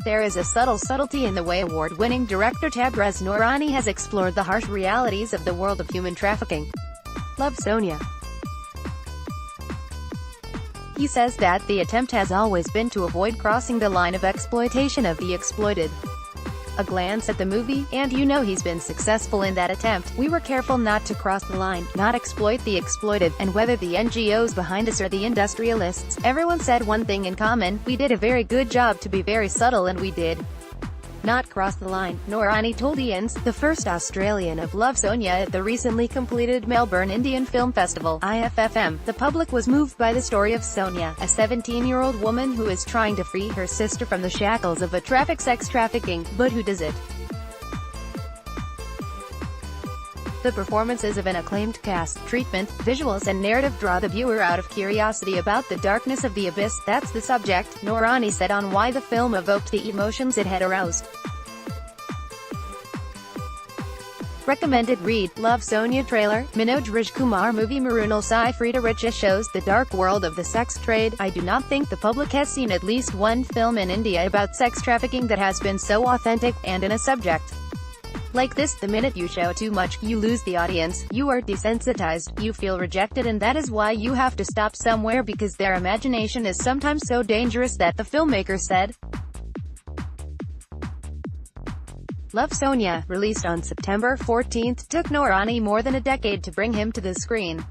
There is a subtlety in the way award-winning director Tabrez Noorani has explored the harsh realities of the world of human trafficking. Love Sonia. He says that the attempt has always been to avoid crossing the line of exploitation of the exploited. A glance at the movie, and you know he's been successful in that attempt. We were careful not to cross the line, not exploit the exploited, and whether the NGOs behind us or the industrialists, everyone said one thing in common: we did a very good job to be very subtle, and we did not cross the line. Noorani told Ian's, the first Australian of Love Sonia at the recently completed Melbourne Indian Film Festival, IFFM. The public was moved by the story of Sonia, a 17-year-old woman who is trying to free her sister from the shackles of a sex trafficking, but who does it? The performances of an acclaimed cast, treatment, visuals and narrative draw the viewer out of curiosity about the darkness of the abyss. That's the subject, Noorani said on why the film evoked the emotions it had aroused. Recommended read: Love Sonia trailer, Manoj Rajkumar movie Marunal Sai Frida Richa shows the dark world of the sex trade. I do not think the public has seen at least one film in India about sex trafficking that has been so authentic, and in a subject like this. The minute you show too much, you lose the audience, you are desensitized, you feel rejected, and that is why you have to stop somewhere, because their imagination is sometimes so dangerous, that the filmmaker said. Love Sonia, released on September 14, took Noorani more than a decade to bring him to the screen.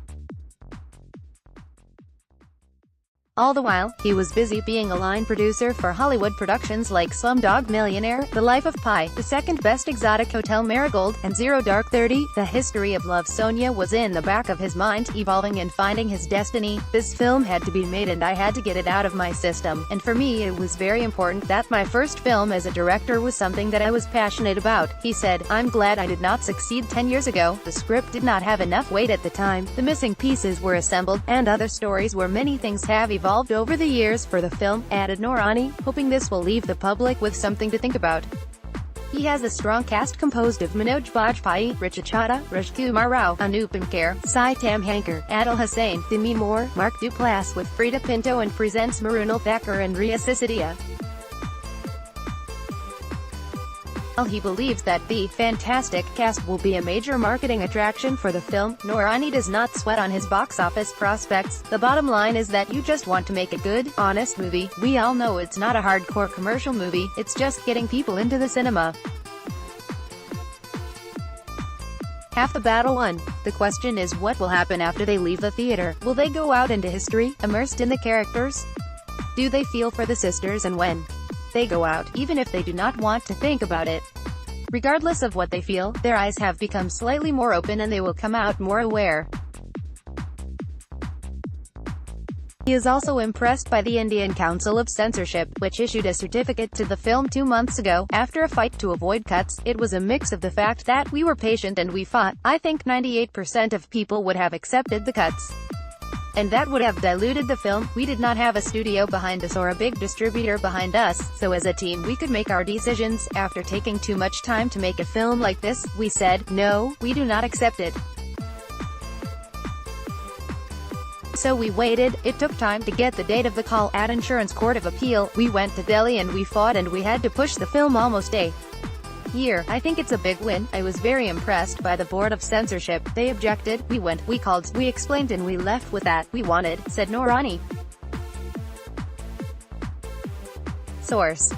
All the while, he was busy being a line producer for Hollywood productions like Slumdog Millionaire, The Life of Pi, The Second Best Exotic Hotel Marigold, and Zero Dark 30. The history of Love Sonia was in the back of his mind, evolving and finding his destiny. This film had to be made and I had to get it out of my system, and for me it was very important that my first film as a director was something that I was passionate about, he said. I'm glad I did not succeed 10 years ago. The script did not have enough weight at the time, the missing pieces were assembled, and other stories where many things have evolved over the years for the film, added Noorani, hoping this will leave the public with something to think about. He has a strong cast composed of Manoj Bajpayee, Richa Chadha, Rajkumar Rao, Anupam Kher, Sai Tamhankar, Adil Hussain, Demi Moore, Mark Duplass with Frida Pinto, and presents Marunal Thakur and Ria Sisodia. He believes that the fantastic cast will be a major marketing attraction for the film. Noorani does not sweat on his box office prospects. The bottom line is that you just want to make a good, honest movie. We all know it's not a hardcore commercial movie, it's just getting people into the cinema. Half the battle won. The question is, what will happen after they leave the theater? Will they go out into history, immersed in the characters? Do they feel for the sisters, and when they go out, even if they do not want to think about it, regardless of what they feel, their eyes have become slightly more open and they will come out more aware. He is also impressed by the Indian Council of Censorship, which issued a certificate to the film 2 months ago. After a fight to avoid cuts, it was a mix of the fact that we were patient and we fought. I think 98% of people would have accepted the cuts, and that would have diluted the film. We did not have a studio behind us or a big distributor behind us, so as a team we could make our decisions. After taking too much time to make a film like this, we said, no, we do not accept it. So we waited. It took time to get the date of the call at Insurance Court of Appeal. We went to Delhi and we fought, and we had to push the film almost a year. I think it's a big win. I was very impressed by the Board of Censorship. They objected, we went, we called, we explained, and we left with that we wanted, said Noorani. Source: